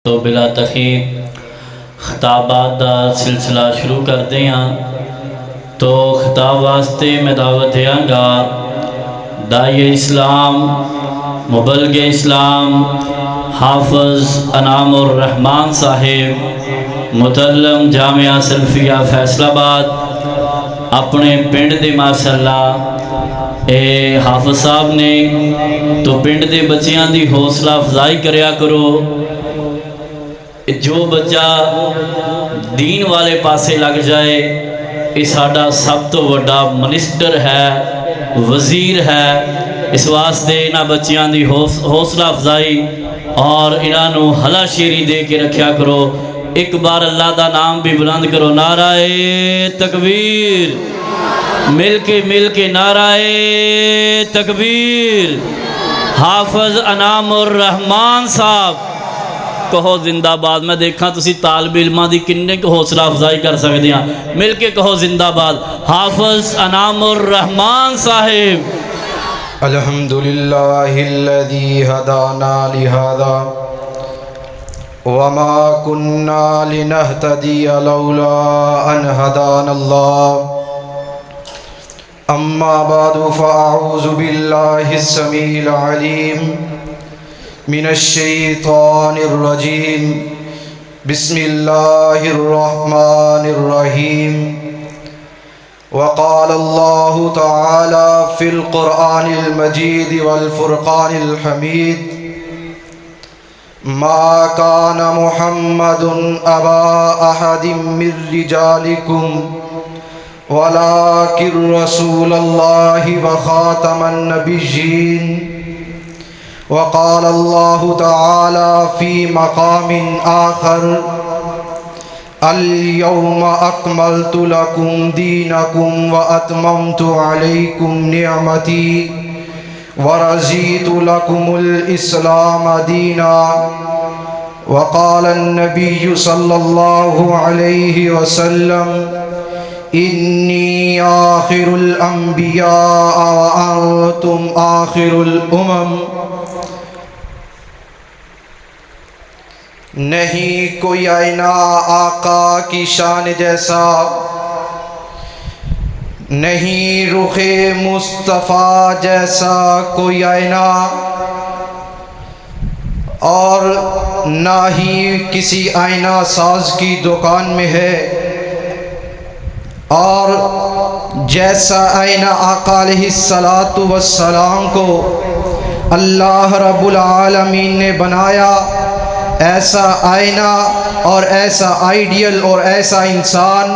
तो बिला तखीर खिताबात का सिलसिला शुरू करते हैं। तो खिताब वास्ते मैं दावत देंगा दाई इस्लाम मुबल्ग इस्लाम हाफिज़ अनामुर रहमान साहिब मुतल्लम जामिया सल्फिया फैसलाबाद अपने पिंड दे माशाअल्लाह ए हाफिज़ साहब ने तो पिंड दे बच्चियां दी हौसला अफजाई करया करो। जो बच्चा दीन वाले पासे लग जाए ये साडा सब तो वड्डा मिनिस्टर है, वज़ीर है। इस वास्ते इन्हां बच्चियां दी हौसला अफजाई और इन्हों हला शेरी दे के रखा करो। एक बार अल्लाह का नाम भी बुलंद करो, नाराए तकबीर। मिल के नाराए तकबीर। हाफिज़ अनामुर रहमान साहब कहो जिंदाबाद। मैं देखा तुसी तालब इल्मां दी किन्ने को हौसला अफजाई कर सकते हैं। मिल के कहो जिंदाबाद। हाफिज़ अनामुर रहमान साहिब। अल्हम्दुलिल्लाहिल्लज़ी हदाना लिहादा वमा कुन्ना लिनहतदिया लौला अन हदानल्लाह। अम्मा बादु फ़अऊज़ु बिल्लाहिस समीइल अलीम मिनश्शैतानिर रजीम। बिस्मिल्लाहिर रहमानिर रहीम। वक़ाल अल्लाहु तआला फ़िल क़ुरआनिल मजीद वल फ़ुरक़ानिल हमीद। मा कान मुहम्मदुन अबा अहदिम मिर रिजालिकुम वलाकिर रसूलल्लाहि व ख़ातमन नबिय्यीन। वक़ाल अल्लाहु तआला फ़ी मक़ामिन आख़र अल-यौमा अकमलतु लकुम दीनकुम व अतममतु अलैकुम निअमती व रज़ीतु लकुमुल इस्लाम दीना। वक़ाल अन्नबिय्यु सल्लल्लाहु अलैहि वसल्लम इन्नी आखिरुल अंबिया व अंतुम आखिरुल उमम। नहीं कोई आईना आका की शान जैसा, नहीं रुखे मुस्तफ़ा जैसा कोई आईना, और ना ही किसी आईना साज की दुकान में है। और जैसा आईना आका अलैहिस्सलातु वस्सलाम को अल्लाह रब्बुल आलमीन ने बनाया, ऐसा आईना और ऐसा आइडियल और ऐसा इंसान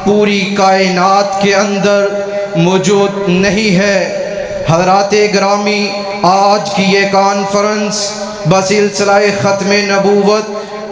पूरी कायनात के अंदर मौजूद नहीं है। हज़रात ग्रामी, आज की ये कॉन्फ्रेंस बसिलसिलाए ख़त्म नबूवत,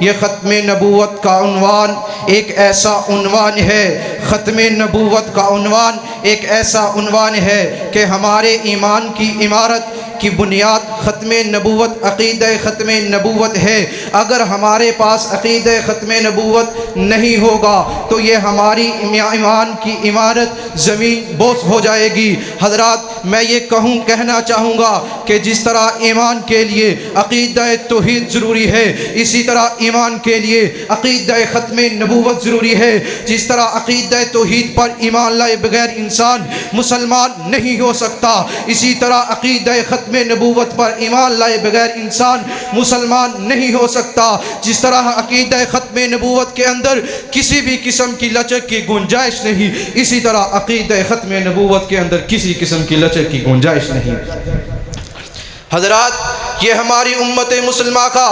ये ख़त्म नबूवत का उन्वान एक ऐसा उन्वान है, ख़त्म नबूवत का उन्वान एक ऐसा उन्वान है कि हमारे ईमान की इमारत की बुनियाद ख़त्म नबूवत अक़ीदा ख़त्म नबूवत है। अगर हमारे पास अक़ीदा ख़त्म नबूवत नहीं होगा तो ये हमारी ईमान की इमारत ज़मीन बोस हो जाएगी। हज़रात, मैं ये कहना चाहूँगा कि जिस तरह ईमान के लिए अक़ीदा तौहीद ज़रूरी है, इसी तरह ईमान के लिए अक़ीदा ख़त्म नबूवत ज़रूरी है। जिस तरह अक़ीदा तौहीद पर ईमान लाए बगैर इंसान मुसलमान नहीं हो सकता, इसी तरह अक़ीदा ख़त्म नबूवत पर ईमान लाए बगैर इंसान मुसलमान नहीं हो सकता। जिस तरह अक़ीदा ख़त्म नबूवत के अंदर किसी भी किस्म की लचक की गुंजाइश नहीं, इसी तरह अक़ीदा ख़त्म नबूवत के अंदर किसी किस्म की लचक की गुंजाइश नहीं। हज़रात, ये हमारी उम्मत मुसलमा का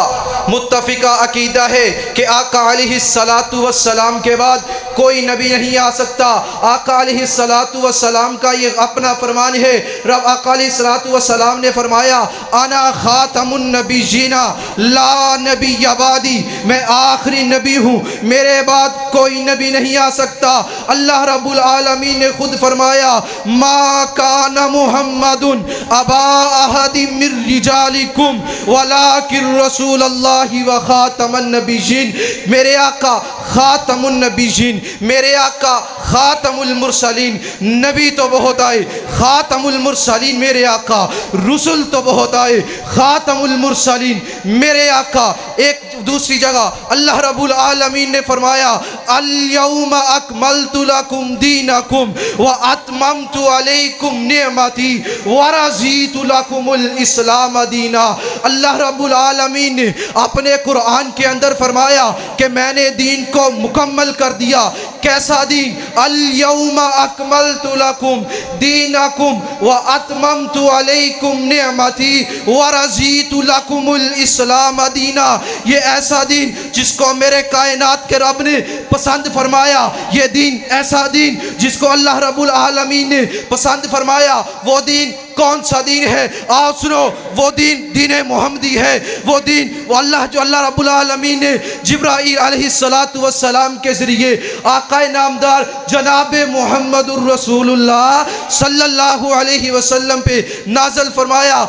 मुत्तफ़िका अक़ीदा है कि आका अलैहिस्सलातु वस्सलाम के बाद कोई नबी नहीं आ सकता। आका अलैहिस्सलातु वस्सलाम का ये अपना फरमान है। रब आका अलैहिस्सलातु वस्सलाम ने फरमाया, अना ख़ातमुन नबिय्यीना ला नबिय्य बादी, मैं आखिरी नबी हूँ, मेरे बाद कोई नबी नहीं आ सकता। अल्लाह रब्बुल आलमीन ने खुद फरमाया, मा काना मुहम्मदुन अबा अहदिम मिर रिजालिकुम वलाकिर रसूलल्लाहि व खातमन नबिय्यीन। मेरे आका खातमुन नबिय्यीन, मेरे आका खातमुल मुरसलीन, नबी तो बहुत आए, खातमुल मुरसलीन मेरे आका, रसूल तो बहुत आए, खातमुल मुरसलीन मेरे आका। एक दूसरी जगह अल्लाह रब्बुल आलमीन ने फरमाया अल यौमा अकमलतु लकुम दीनकुम व अतममतु अलैकुम निअमती व रज़ीतु लकुमुल इस्लाम दीना। अल्लाह रब्बुल आलमीन ने अपने कुरान के अंदर फरमाया कि मैंने दीन को मुकम्मल कर दिया। कैसा दीन? अल यौमा अकमलतु लकुम दीनकुम व अतममतु अलैकुम निअमती व रज़ीतु लकुमुल इस्लाम दीना। ये ऐसा दीन जिसको मेरे कायनात के रब ने पसंद फरमाया, ये दीन ऐसा दीन जिसको अल्लाह रब्बुल आलमीन ने पसंद फरमाया। वो दीन कौन सा दीन है? आओ सुनो, वो दीन दीन मोहम्मदी है। वो दीन वो अल्लाह रब्बुल आलमीन ने जिब्राईल अलैहिस्सलातु वस्सलाम के ज़रिए आकाए नामदार जनाब मुहम्मदुर रसूलुल्लाह सल्लल्लाहु अलैहि वसल्लम पे नाज़िल फरमाया।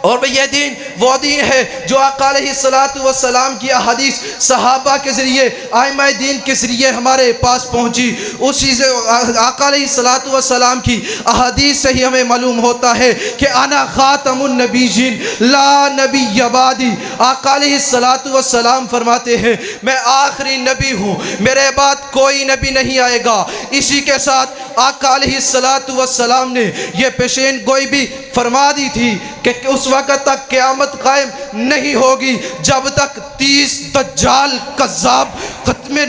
और ये दीन वो दीन है जो आका अलैहिस्सलातु वस्सलाम की अहादीस सहाबा के ज़रिए आइमाए दीन के ज़रिए हमारे पास पहुँची। उसी से आका अलैहिस्सलातु वस्सलाम की अहादीस से ही हमें मालूम होता है कि अना खातमुन नबीयीन ला नबी बादी। आका अलैहिस्सलातु वस्सलाम फरमाते हैं मैं आखिरी नबी हूँ, मेरे बाद कोई नबी नहीं आएगा। इसी के साथ आका अलैहिस्सलातु वस्सलाम ने यह पेशेन गोई भी फरमा दी थी कि उस वक़्त तक क़यामत कायम नहीं होगी जब तक 30 दज्जाल कज़्ज़ाब ख़त्मे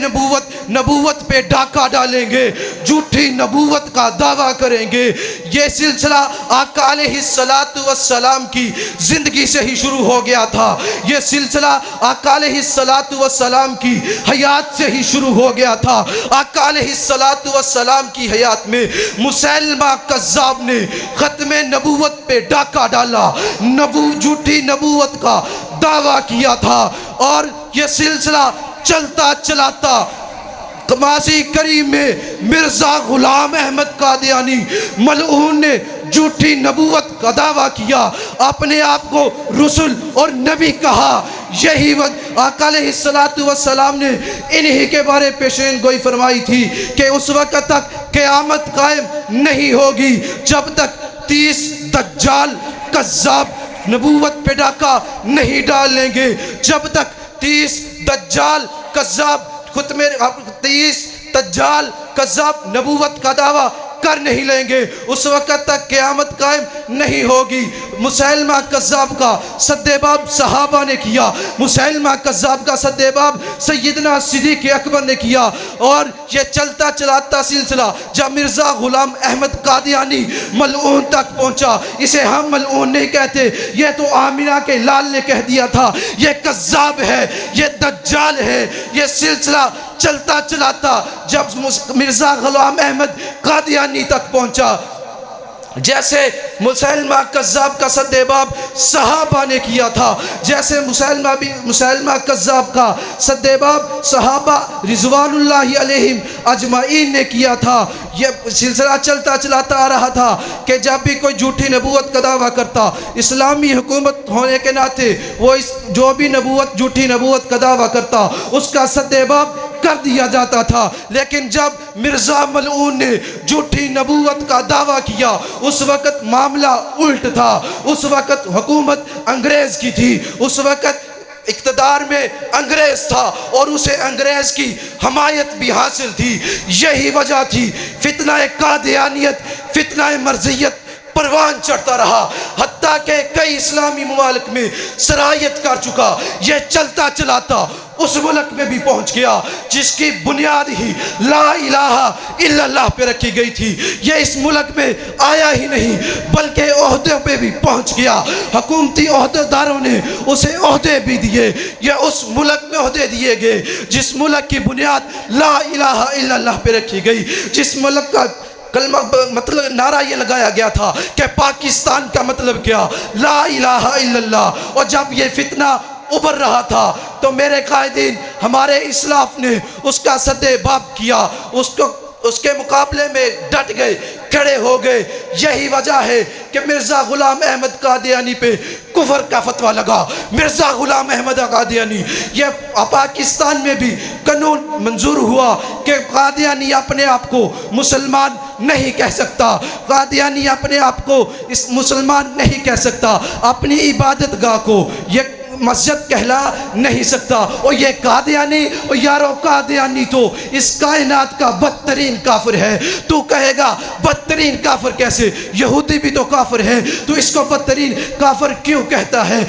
नबूवत पे डाका डालेंगे, झूठी नबूवत का दावा करेंगे। ये सिलसिला आका अलैहिस्सलातु वस्सलाम की ज़िंदगी से ही शुरू हो गया था। ये सिलसिला आका अलैहिस्सलातु वस्सलाम की हयात से ही शुरू हो गया था। आका अलैहिस्सलातु वस्सलाम की हयात में मुसैलमा कज़्ज़ाब ने ख़त्मे नबूवत पे डाका डाला, झूठी नबूवत का दावा किया था। और यह सिलसिला चलता चलाता कमासी करीम में मिर्ज़ा गुलाम अहमद कादियानी मलऊन ने झूठी नबूवत का दावा किया, अपने आप को रसूल और नबी कहा। यही आका अलैहिस्सलातु वस्सलाम ने इन्हीं के बारे पेशेन गोई फरमाई थी कि उस वक़्त तक क़यामत कायम नहीं होगी जब तक 30 दज्जाल कज़्ज़ाब नबूवत पे डाका नहीं डालेंगे, जब तक 30 दज्जाल कज़्ज़ाब खुद में 30 दज्जाल कज़्ज़ाब नबूवत का दावा कर नहीं लेंगे, उस वक़्त तक क़यामत कायम नहीं होगी। मुसैलमा कज़्ज़ाब का सद्देबाब सहाबा ने किया, मुसैलमा कज़्ज़ाब का सद्देबाब सैयदना सिद्दीक़ अकबर ने किया। और ये चलता चलाता सिलसिला जब मिर्ज़ा ग़ुलाम अहमद कादियानी मलऊन तक पहुँचा, इसे हम मलऊन नहीं कहते, ये तो आमिना के लाल ने कह दिया था ये कज़्ज़ाब है, ये दज्जाल है। ये सिलसिला चलता चलाता जब मिर्ज़ा ग़ुलाम अहमद कादियानी तक पहुंचा, जैसे मुसैलमा कज़्ज़ाब का सद्देबाब सहाबा ने किया था, जैसे मुसैलमा कज़्ज़ाब का सद्देबाब सहाबा रिज़वानुल्लाहि अलैहिम अजमाइन ने किया था। यह सिलसिला चलता चलाता आ रहा था कि जब भी कोई झूठी नबूवत का दावा करता, इस्लामी हुकूमत होने के नाते वो जो भी झूठी नबूवत का दावा करता उसका सद्देबाब कर दिया जाता था। लेकिन जब मिर्ज़ा मलऊन ने झूठी नबूवत का दावा किया उस वक़्त मामला उल्ट था। उस वक़्त हुकूमत अंग्रेज़ की थी, उस वक़्त इक़्तिदार में अंग्रेज़ था और उसे अंग्रेज़ की हमायत भी हासिल थी। यही वजह थी फितना कादियानियत, फितना मर्ज़ियत परवान चढ़ता रहा, हत्ता के कई इस्लामी मुमालिक में सरायत कर चुका। यह चलता चलाता उस मुल्क में भी पहुंच गया जिसकी बुनियाद ही ला इलाहा इल्लल्लाह पे रखी गई थी। यह इस मुल्क में आया ही नहीं बल्कि ओहदे पे भी पहुंच गया। हुकूमती ओहदेदारों ने उसे ओहदे भी दिए। यह उस मुल्क में ओहदे दिए गए जिस मुल्क की बुनियाद ला इलाहा इल्लल्लाह पे रखी गई, जिस मुल्क का कलमा मतलब नारा ये लगाया गया था कि पाकिस्तान का मतलब क्या, ला इलाहा इल्लल्लाह। और जब ये फितना उभर रहा था तो मेरे कायदीन हमारे इस्लाफ ने उसका सद्देबाब किया, उसके मुकाबले में डट गए। खड़े हो गए। यही वजह है कि मिर्ज़ा ग़ुलाम अहमद कादियानी पे कुफर का फतवा लगा। मिर्ज़ा ग़ुलाम अहमद कादियानी, ये पाकिस्तान में भी कानून मंजूर हुआ कि कादियानी अपने आप को मुसलमान नहीं कह सकता, कादियानी अपने आप को इस मुसलमान नहीं कह सकता, अपनी इबादत गाह को ये मस्जिद कहला नहीं सकता। और ये कादियानी, और यारो कादियानी तो इस कायनात का बदतरीन काफिर है। तू कहेगा बदतरीन काफिर कैसे, यहूदी भी तो काफिर है, तो इसको बदतरीन काफिर क्यों कहता है?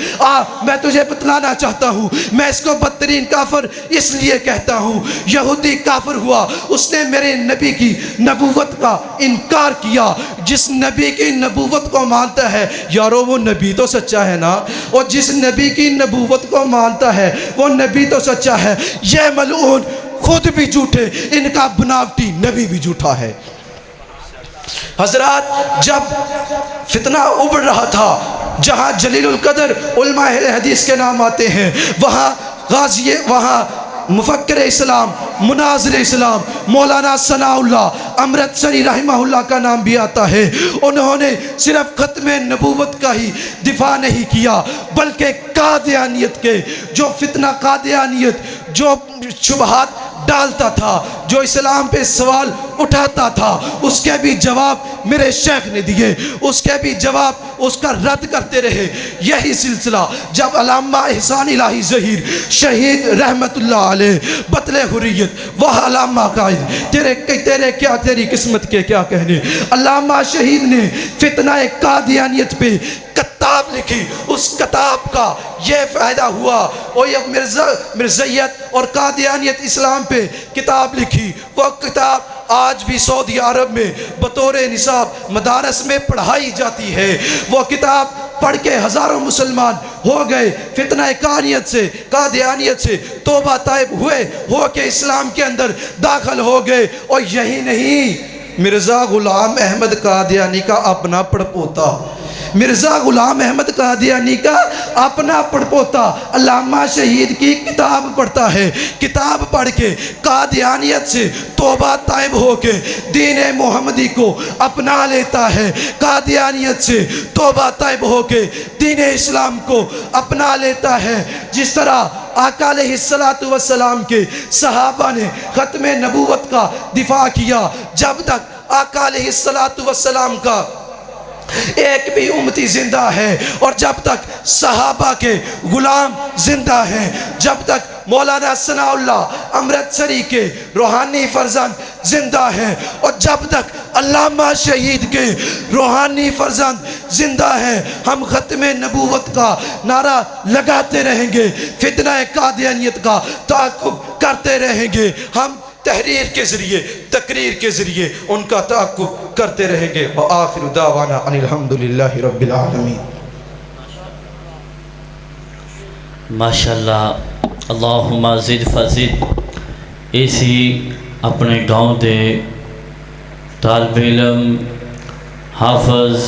मैं तुझे बतलाना चाहता हूँ, मैं इसको बदतरीन काफिर इसलिए कहता हूँ, यहूदी काफिर हुआ, उसने मेरे नबी की नबूवत का इनकार किया। जिस नबी की नबूवत को मानता है यारो, वो नबी तो सच्चा है ना, और जिस नबी की नबूवत को मानता है वो नबी तो सच्चा है। ये मलऊन खुद भी झूठे, इनका बनावटी नबी भी झूठा है। हजरात, जब फितना उभर रहा था, जहां जलीलुल कदर उलमा अहले हदीस के नाम आते हैं, वहां गाजी, वहां मुफक्किर इस्लाम, मुनाज़िर इस्लाम मौलाना सनाउल्लाह अमृतसरी रहमहुल्लाह का नाम भी आता है। उन्होंने सिर्फ ख़त्म नबूवत का ही दिफा नहीं किया, बल्कि कादियानियत के जो फितना, कादियानियत जो शुबहात डालता था, जो इस्लाम पे सवाल उठाता था, उसके भी जवाब मेरे शेख ने दिए, उसके भी जवाब उसका रद्द करते रहे। यही सिलसिला जब अल्लामा एहसान इलाही ज़हीर शहीद रहमतुल्लाह अलैह बतले हुर्रियत, वह अल्लामा कायद, तेरे क्या, तेरी किस्मत के क्या कहने, अल्लामा शहीद ने फितना कादियानियत पे किताब लिखी। उस किताब का ये फ़ायदा हुआ, और ये मिर्ज़ैयत और कादियानियत इस्लाम पे किताब लिखी। वो किताब आज भी सऊदी अरब में बतौर निसाब मदारस में पढ़ाई जाती है। वो किताब पढ़ के हज़ारों मुसलमान हो गए, फितना कादियानियत से तौबा ताइब हुए, हो के इस्लाम के अंदर दाखिल हो गए। और यही नहीं, मिर्ज़ा ग़ुलाम अहमद कादियानी का अपना पड़पोता, मिर्ज़ा ग़ुलाम अहमद कादियानी का अपना पड़पोता अल्लामा शहीद की किताब पढ़ता है। किताब पढ़ के कादियानियत से तौबा ताइब हो के दीन मोहम्मदी को अपना लेता है, कादियानियत से तौबा ताइब हो के दीन इस्लाम को अपना लेता है। जिस तरह आका अलैहिस्सलातु वस्सलाम के सहाबा ने ख़त्म नबूवत का दिफा किया, जब तक आका अलैहिस्सलातु वस्सलाम का एक भी उम्मती जिंदा है, और जब तक सहाबा के गुलाम जिंदा हैं, जब तक मौलाना सनाउल्लाह अमृतसरी के रूहानी फर्जंद जिंदा हैं, और जब तक अल्लामा शहीद के रूहानी फर्जंद जिंदा हैं, हम ख़त्म नबूवत का नारा लगाते रहेंगे, फितना कादियानियत का ताक़ुब करते रहेंगे, हम तहरीर के ज़रिए, तकरीर के ज़रिए उनका ताक़ुब करते रहेंगे। व आखिरु दावाना अनिल हम्दुलिल्लाहि रब्बिल आलमीन। माशाअल्लाह, अल्लाहुम्मा ज़िद फ़ज़िद। इसी अपने गाँव दे तालिब इल्म हाफ़िज़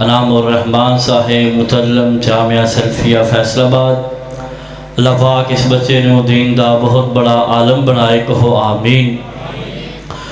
अनामुर रहमान साहिब मुतल्लम जामिया सल्फिया फैसलाबाद, अल्लाह पाक इस बच्चे नूं दीन दा बहुत बड़ा आलम बनाए, कहो आमीन।